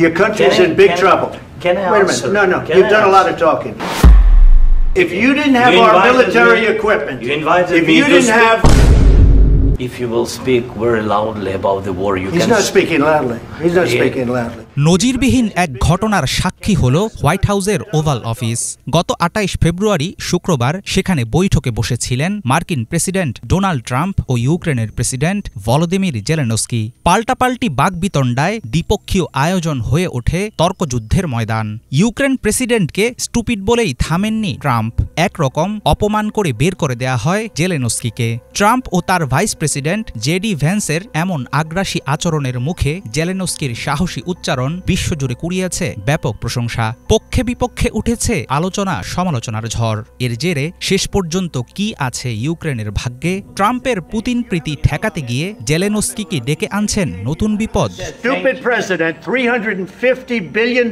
Your country's in big trouble. Can I Wait a answer? minute. No. Can You've I done a lot of talking. If you didn't have our military equipment, you invited if me you to didn't speak. have... If you will speak very loudly about the war, you He's can... not speaking loudly. He's not speaking loudly. নজিরবিহীন এক ঘটনার সাক্ষী হল white হাউসের oval office. গত ২৮ ফেব্রুয়ারি শুক্রবার সেখানে বৈঠকে বসেছিলেন মার্কিন প্রেসিডেন্ট ডোনাল্ড ট্রাম্প ও ইউক্রেনের প্রেসিডেন্ট ভলোদিমির জেলেনস্কি। পাল্টাপাল্টি বাগবিতণ্ডায় দ্বিপক্ষীয় আয়োজন হয়ে ওঠে তর্কযুদ্ধের ময়দান। ইউক্রেন প্রেসিডেন্টকে স্টুপিড বলেই থামেননি ট্রাম্প, একরকম অপমান করে বের করে দেয়া হয় জেলেনস্কিকে। ট্রাম্প ও তার ভাইস প্রেসিডেন্ট জেডি ভ্যান্সের এমন আগ্রাসী আচরণের মুখে জেলেনস্কির সাহসী উচ্চারণ বিশ্বজুড়ে কুড়িয়েছে ব্যাপক প্রশংসা। পক্ষে বিপক্ষে উঠেছে আলোচনা সমালোচনার ঝড়। এর জেরে শেষ পর্যন্ত কি আছে ইউক্রেনের ভাগ্যে? ট্রাম্পের পুতিন প্রীতি ঠেকাতে গিয়ে জেলেনস্কিকে ডেকে আনছেন নতুন বিপদ। Stupid president, $350 billion.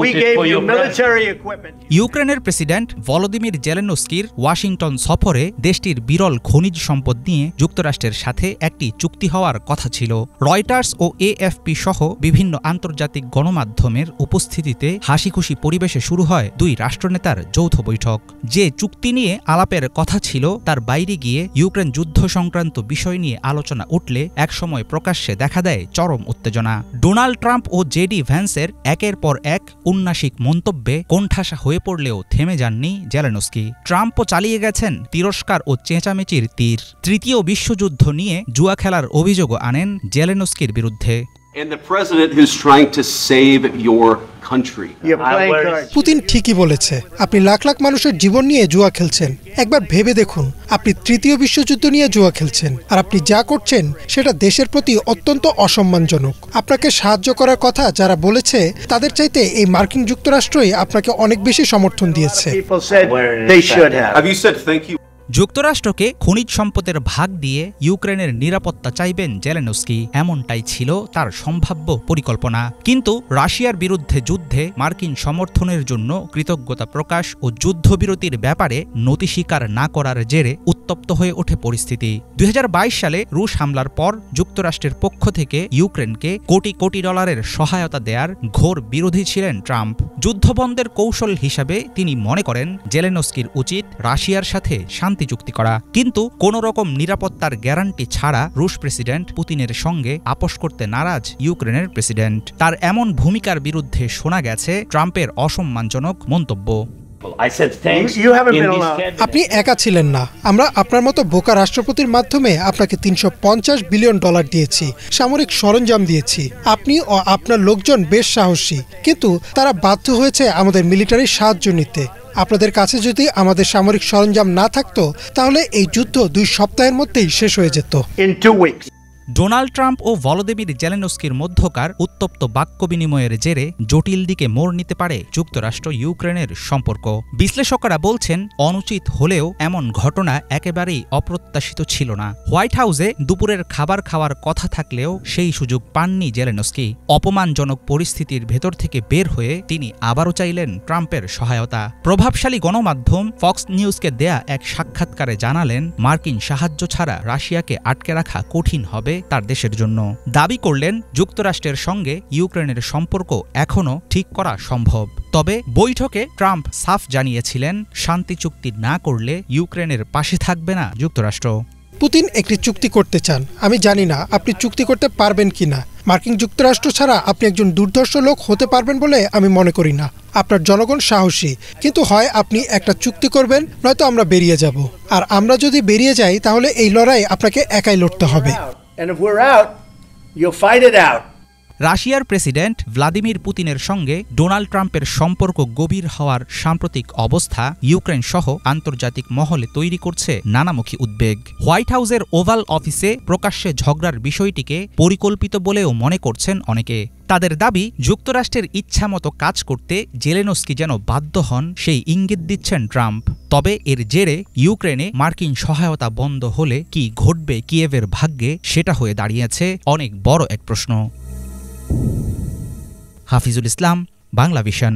We gave you military equipment. ইউক্রেনের প্রেসিডেন্ট ভলোদিমির জেলেনস্কির ওয়াশিংটন সফরে দেশটির বিরল খনিজ সম্পদ নিয়ে যুক্তরাষ্ট্রের সাথে একটি চুক্তি হওয়ার কথা ছিল। রয়টার্স ও এএফপি সহ বিভিন্ন আন্তর্জাতিক গণমাধ্যমের উপস্থিতিতে হাসিখুশি পরিবেশে শুরু হয় দুই রাষ্ট্রনেতার যৌথ বৈঠক। যে চুক্তি নিয়ে আলাপের কথা ছিল তার বাইরে গিয়ে ইউক্রেন যুদ্ধ সংক্রান্ত বিষয় নিয়ে আলোচনা উঠলে একসময় প্রকাশ্যে দেখা দেয় চরম উত্তেজনা। ডোনাল্ড ট্রাম্প ও জেডি ভ্যান্সের একের পর এক উন্নাসিক মন্তব্যে কোণঠাসা হয়ে পড়লেও থেমে যাননি জেলেনস্কি। ট্রাম্পও চালিয়ে গেছেন তিরস্কার ও চেঁচামেচির তীর। তৃতীয় বিশ্বযুদ্ধ নিয়ে জুয়া খেলার অভিযোগও আনেন জেলেনস্কির বিরুদ্ধে। And the president who's trying to save your country. Putin ঠিকই বলেছে, আপনি লাখ লাখ মানুষের জীবন নিয়ে জুয়া খেলছেন। একবার ভেবে দেখুন, আপনি তৃতীয় বিশ্বযুদ্ধ নিয়ে জুয়া খেলছেন, আর আপনি যা করছেন সেটা দেশের প্রতি অত্যন্ত অসম্মানজনক। আপনাকে সাহায্য করার কথা যারা বলেছে তাদের চাইতে এই মার্কিন যুক্তরাষ্ট্রই আপনাকে অনেক বেশি সমর্থন দিয়েছে। Have you said thank you? যুক্তরাষ্ট্রকে খনিজ সম্পদের ভাগ দিয়ে ইউক্রেনের নিরাপত্তা চাইবেন জেলেনস্কি, এমনটাই ছিল তার সম্ভাব্য পরিকল্পনা। কিন্তু রাশিয়ার বিরুদ্ধে যুদ্ধে মার্কিন সমর্থনের জন্য কৃতজ্ঞতা প্রকাশ ও যুদ্ধবিরতির ব্যাপারে নতি স্বীকার না করার জেরে উত্তপ্ত হয়ে ওঠে পরিস্থিতি। ২০২২ সালে রুশ হামলার পর যুক্তরাষ্ট্রের পক্ষ থেকে ইউক্রেনকে কোটি কোটি ডলারের সহায়তা দেয়ার ঘোর বিরোধী ছিলেন ট্রাম্প। যুদ্ধবন্ধের কৌশল হিসাবে তিনি মনে করেন জেলেনস্কির উচিত রাশিয়ার সাথে শান্তি চুক্তি করা, কিন্তু কোন রকম নিরাপত্তার গ্যারান্টি ছাড়া রুশ প্রেসিডেন্ট পুতিনের সঙ্গে আপোষ করতে নারাজ ইউক্রেনের প্রেসিডেন্ট। তার এমন ভূমিকার বিরুদ্ধে শোনা গেছে ট্রাম্পের অসম্মানজনক মন্তব্য। আপনি একা ছিলেন না, আমরা আপনার মতো বোকা রাষ্ট্রপতির মাধ্যমে আপনাকে $350 বিলিয়ন দিয়েছি, সামরিক সরঞ্জাম দিয়েছি। আপনি ও আপনার লোকজন বেশ সাহসী, কিন্তু তারা বাধ্য হয়েছে আমাদের মিলিটারি সাহায্য নিতে। আপনাদের কাছে যদি আমাদের সামরিক সরঞ্জাম না থাকতো তাহলে এই যুদ্ধ 2 সপ্তাহের মধ্যেই শেষ হয়ে যেত। ডোনাল্ড ট্রাম্প ও ভলোদিমির জেলেনস্কির মধ্যকার উত্তপ্ত বাক্য বিনিময়ের জেরে জটিল দিকে মোড় নিতে পারে যুক্তরাষ্ট্র ইউক্রেনের সম্পর্ক। বিশ্লেষকরা বলছেন অনুচিত হলেও এমন ঘটনা একেবারেই অপ্রত্যাশিত ছিল না। হোয়াইট হাউসে দুপুরের খাবার খাওয়ার কথা থাকলেও সেই সুযোগ পাননি জেলেনস্কি। অপমানজনক পরিস্থিতির ভেতর থেকে বের হয়ে তিনি আবারও চাইলেন ট্রাম্পের সহায়তা। প্রভাবশালী গণমাধ্যম ফক্স নিউজকে দেয়া এক সাক্ষাৎকারে জানালেন মার্কিন সাহায্য ছাড়া রাশিয়াকে আটকে রাখা কঠিন হবে তার দেশের জন্য। দাবি করলেন যুক্তরাষ্ট্রের সঙ্গে ইউক্রেনের সম্পর্ক এখনও ঠিক করা সম্ভব। তবে বৈঠকে ট্রাম্প সাফ জানিয়েছিলেন শান্তি চুক্তি না করলে ইউক্রেনের পাশে থাকবে না যুক্তরাষ্ট্র। পুতিন একটি চুক্তি করতে চান, আমি জানি না আপনি চুক্তি করতে পারবেন কিনা। মার্কিন যুক্তরাষ্ট্র ছাড়া আপনি একজন দুর্ধর্ষ লোক হতে পারবেন বলে আমি মনে করি না। আপনার জনগণ সাহসী, কিন্তু হয় আপনি একটা চুক্তি করবেন নয়তো আমরা বেরিয়ে যাব। আর আমরা যদি বেরিয়ে যাই তাহলে এই লড়াই আপনাকে একাই লড়তে হবে। রাশিয়ার প্রেসিডেন্ট ভ্লাদিমির পুতিনের সঙ্গে ডোনাল্ড ট্রাম্পের সম্পর্ক গভীর হওয়ার সাম্প্রতিক অবস্থা ইউক্রেন সহ আন্তর্জাতিক মহলে তৈরি করছে নানামুখী উদ্বেগ। হোয়াইট হাউসের ওভাল অফিসে প্রকাশ্যে ঝগড়ার বিষয়টিকে পরিকল্পিত বলেও মনে করছেন অনেকে। তাদের দাবি যুক্তরাষ্ট্রের ইচ্ছামতো কাজ করতে জেলেনস্কি যেন বাধ্য হন সেই ইঙ্গিত দিচ্ছেন ট্রাম্প। তবে এর জেরে ইউক্রেনে মার্কিন সহায়তা বন্ধ হলে কি ঘটবে কিয়েভের ভাগ্যে, সেটা হয়ে দাঁড়িয়েছে অনেক বড় এক প্রশ্ন। হাফিজুল ইসলাম, বাংলা ভিশন।